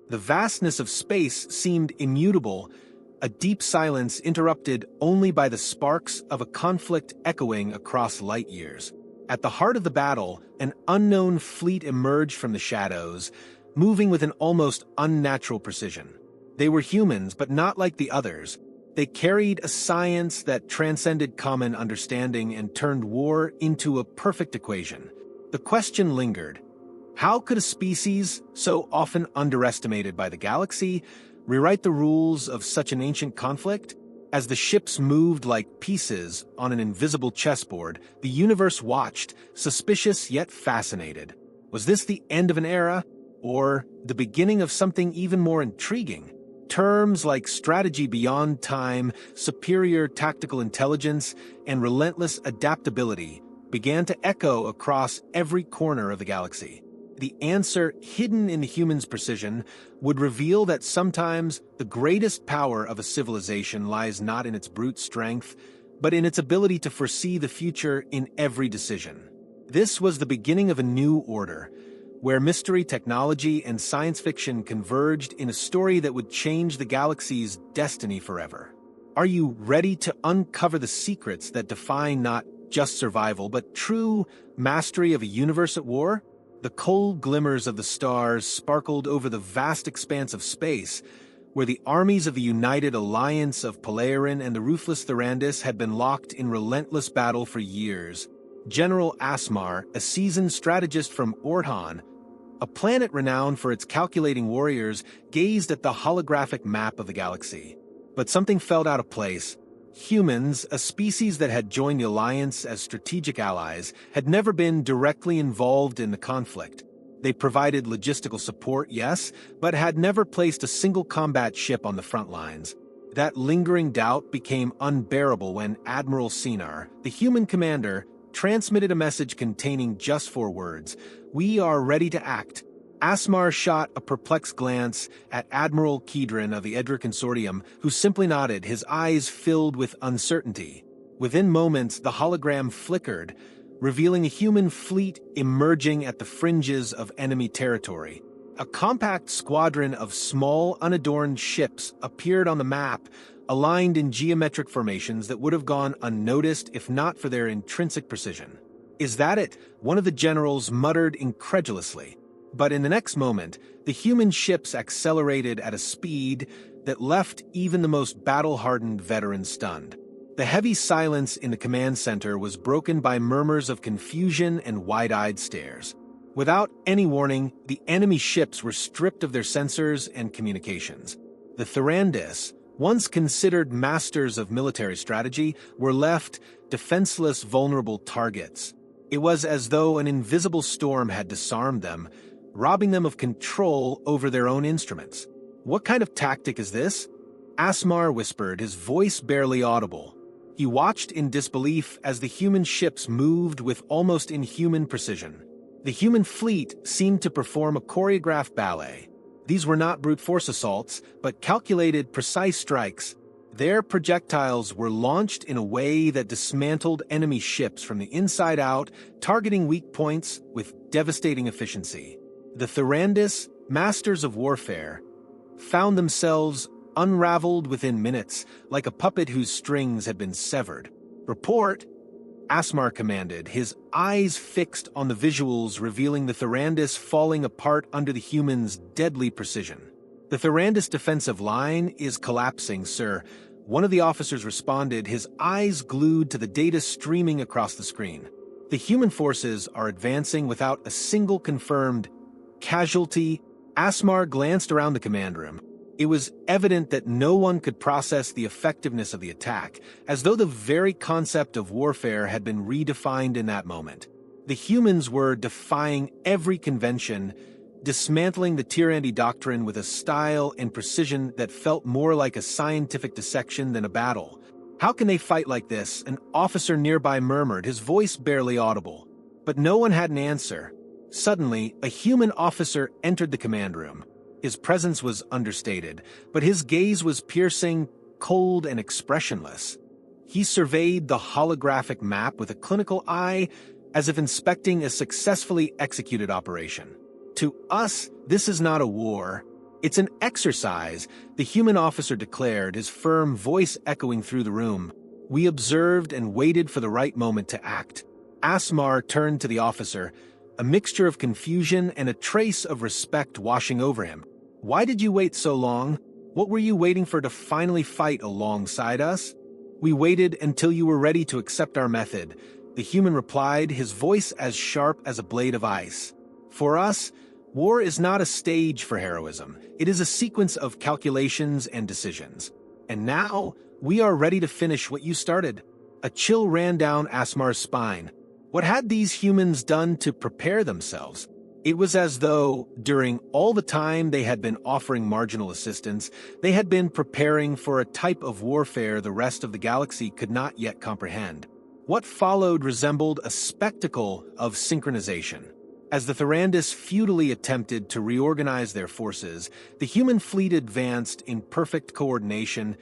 The vastness of space seemed immutable, a deep silence interrupted only by the sparks of a conflict echoing across light years. At the heart of the battle, an unknown fleet emerged from the shadows, moving with an almost unnatural precision. They were humans, but not like the others. They carried a science that transcended common understanding and turned war into a perfect equation. The question lingered: how could a species, so often underestimated by the galaxy, rewrite the rules of such an ancient conflict? As the ships moved like pieces on an invisible chessboard, the universe watched, suspicious yet fascinated. Was this the end of an era, or the beginning of something even more intriguing? Terms like strategy beyond time, superior tactical intelligence, and relentless adaptability began to echo across every corner of the galaxy. The answer, hidden in the human's precision, would reveal that sometimes the greatest power of a civilization lies not in its brute strength, but in its ability to foresee the future in every decision. This was the beginning of a new order, where mystery, technology, and science fiction converged in a story that would change the galaxy's destiny forever. Are you ready to uncover the secrets that define not just survival, but true mastery of a universe at war? The cold glimmers of the stars sparkled over the vast expanse of space, where the armies of the United Alliance of Palaerin and the ruthless Thyrandis had been locked in relentless battle for years. General Asmar, a seasoned strategist from Orhan, a planet renowned for its calculating warriors, gazed at the holographic map of the galaxy. But something felt out of place. Humans, a species that had joined the Alliance as strategic allies, had never been directly involved in the conflict. They provided logistical support, yes, but had never placed a single combat ship on the front lines. That lingering doubt became unbearable when Admiral Sinar, the human commander, transmitted a message containing just 4 words: "We are ready to act." Asmar shot a perplexed glance at Admiral Kedron of the Edra Consortium, who simply nodded, his eyes filled with uncertainty. Within moments, the hologram flickered, revealing a human fleet emerging at the fringes of enemy territory. A compact squadron of small, unadorned ships appeared on the map, aligned in geometric formations that would have gone unnoticed if not for their intrinsic precision. "Is that it?" one of the generals muttered incredulously. But in the next moment, the human ships accelerated at a speed that left even the most battle-hardened veteran stunned. The heavy silence in the command center was broken by murmurs of confusion and wide-eyed stares. Without any warning, the enemy ships were stripped of their sensors and communications. The Thyrandis, once considered masters of military strategy, were left defenseless, vulnerable targets. It was as though an invisible storm had disarmed them, robbing them of control over their own instruments. "What kind of tactic is this?" Asmar whispered, his voice barely audible. He watched in disbelief as the human ships moved with almost inhuman precision. The human fleet seemed to perform a choreographed ballet. These were not brute force assaults, but calculated, precise strikes. Their projectiles were launched in a way that dismantled enemy ships from the inside out, targeting weak points with devastating efficiency. The Thyrandis, masters of warfare, found themselves unraveled within minutes, like a puppet whose strings had been severed. "Report," Asmar commanded, his eyes fixed on the visuals revealing the Thyrandis falling apart under the humans' deadly precision. "The Thyrandis defensive line is collapsing, sir," one of the officers responded, his eyes glued to the data streaming across the screen. "The human forces are advancing without a single confirmed casualty." Asmar glanced around the command room. It was evident that no one could process the effectiveness of the attack, as though the very concept of warfare had been redefined in that moment. The humans were defying every convention, dismantling the Tyranny doctrine with a style and precision that felt more like a scientific dissection than a battle. "How can they fight like this?" an officer nearby murmured, his voice barely audible. But no one had an answer. Suddenly, a human officer entered the command room. His presence was understated, but his gaze was piercing, cold, and expressionless. He surveyed the holographic map with a clinical eye, as if inspecting a successfully executed operation. "To us, this is not a war," "It's an exercise," the human officer declared, his firm voice echoing through the room. We observed and waited for the right moment to act. Asmar turned to the officer, a mixture of confusion and a trace of respect washing over him. "Why did you wait so long? What were you waiting for to finally fight alongside us?" "We waited until you were ready to accept our method," the human replied, his voice as sharp as a blade of ice. "For us, war is not a stage for heroism. It is a sequence of calculations and decisions. And now, we are ready to finish what you started." A chill ran down Asmar's spine. What had these humans done to prepare themselves? It was as though, during all the time they had been offering marginal assistance, they had been preparing for a type of warfare the rest of the galaxy could not yet comprehend. What followed resembled a spectacle of synchronization. As the Thyrandus futilely attempted to reorganize their forces, the human fleet advanced in perfect coordination,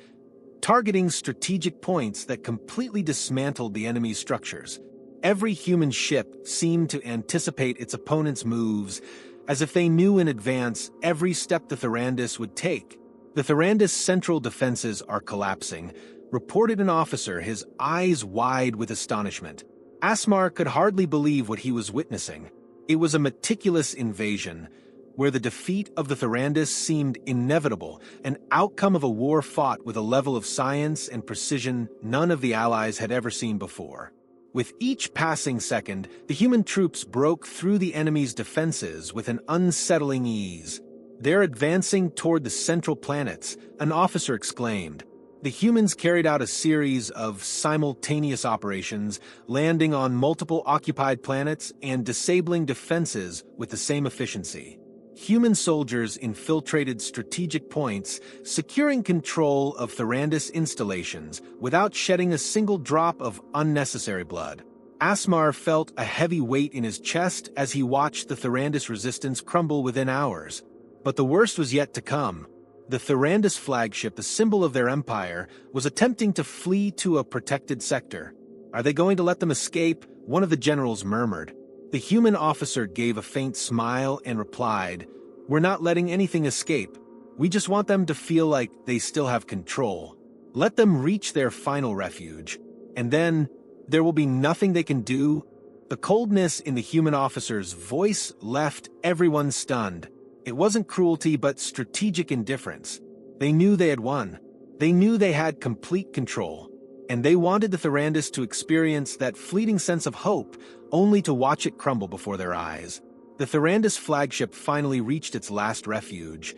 targeting strategic points that completely dismantled the enemy's structures. Every human ship seemed to anticipate its opponent's moves, as if they knew in advance every step the Thyrandus would take. "The Thyrandus' central defenses are collapsing," reported an officer, his eyes wide with astonishment. Asmar could hardly believe what he was witnessing. It was a meticulous invasion, where the defeat of the Thyrandus seemed inevitable, an outcome of a war fought with a level of science and precision none of the allies had ever seen before. With each passing second, the human troops broke through the enemy's defenses with an unsettling ease. "They're advancing toward the central planets," an officer exclaimed. The humans carried out a series of simultaneous operations, landing on multiple occupied planets and disabling defenses with the same efficiency. Human soldiers infiltrated strategic points, securing control of Thyrandus installations without shedding a single drop of unnecessary blood. Asmar felt a heavy weight in his chest as he watched the Thyrandus resistance crumble within hours. But the worst was yet to come. The Thyrandus flagship, the symbol of their empire, was attempting to flee to a protected sector. "Are they going to let them escape?" one of the generals murmured. The human officer gave a faint smile and replied, "We're not letting anything escape. We just want them to feel like they still have control. Let them reach their final refuge, and then there will be nothing they can do." The coldness in the human officer's voice left everyone stunned. It wasn't cruelty, but strategic indifference. They knew they had won. They knew they had complete control. And they wanted the Thyrandus to experience that fleeting sense of hope, only to watch it crumble before their eyes. The Thyrandus flagship finally reached its last refuge.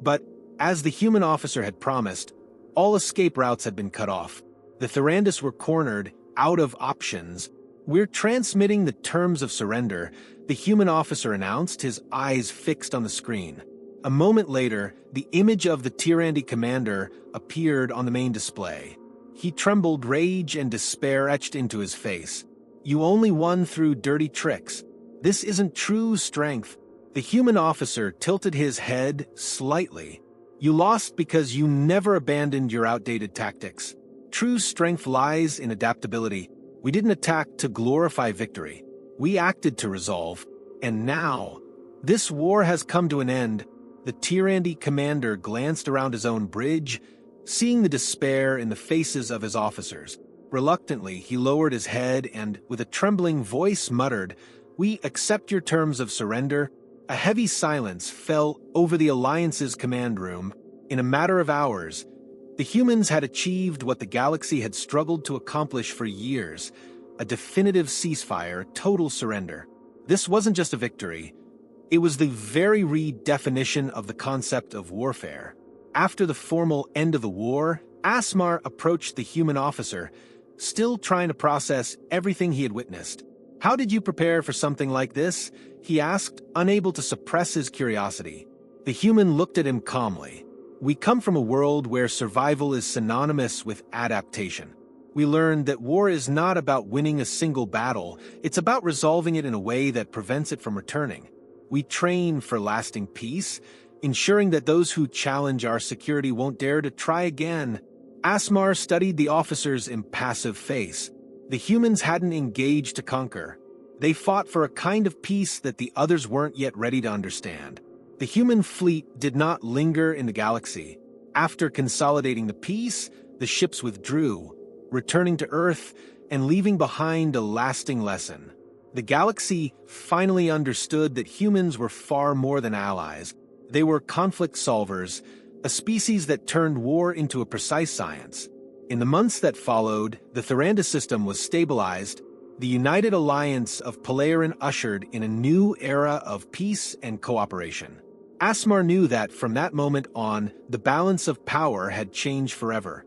But, as the human officer had promised, all escape routes had been cut off. The Thyrandus were cornered, out of options. "We're transmitting the terms of surrender," the human officer announced, his eyes fixed on the screen. A moment later, the image of the Tyrandi commander appeared on the main display. He trembled, rage and despair etched into his face. "You only won through dirty tricks. This isn't true strength." The human officer tilted his head slightly. "You lost because you never abandoned your outdated tactics. True strength lies in adaptability. We didn't attack to glorify victory. We acted to resolve. And now, this war has come to an end." The Tyrandi commander glanced around his own bridge, seeing the despair in the faces of his officers. Reluctantly, he lowered his head and, with a trembling voice, muttered, "We accept your terms of surrender." A heavy silence fell over the Alliance's command room. In a matter of hours, the humans had achieved what the galaxy had struggled to accomplish for years: a definitive ceasefire, total surrender. This wasn't just a victory. It was the very redefinition of the concept of warfare. After the formal end of the war, Asmar approached the human officer, still trying to process everything he had witnessed. "How did you prepare for something like this?" he asked, unable to suppress his curiosity. The human looked at him calmly. "We come from a world where survival is synonymous with adaptation. We learned that war is not about winning a single battle, it's about resolving it in a way that prevents it from returning. We train for lasting peace, ensuring that those who challenge our security won't dare to try again." Asmar studied the officer's impassive face. The humans hadn't engaged to conquer. They fought for a kind of peace that the others weren't yet ready to understand. The human fleet did not linger in the galaxy. After consolidating the peace, the ships withdrew, returning to Earth and leaving behind a lasting lesson. The galaxy finally understood that humans were far more than allies. They were conflict solvers, a species that turned war into a precise science. In the months that followed, the Thoranda system was stabilized, the United Alliance of Palaeron ushered in a new era of peace and cooperation. Asmar knew that from that moment on, the balance of power had changed forever.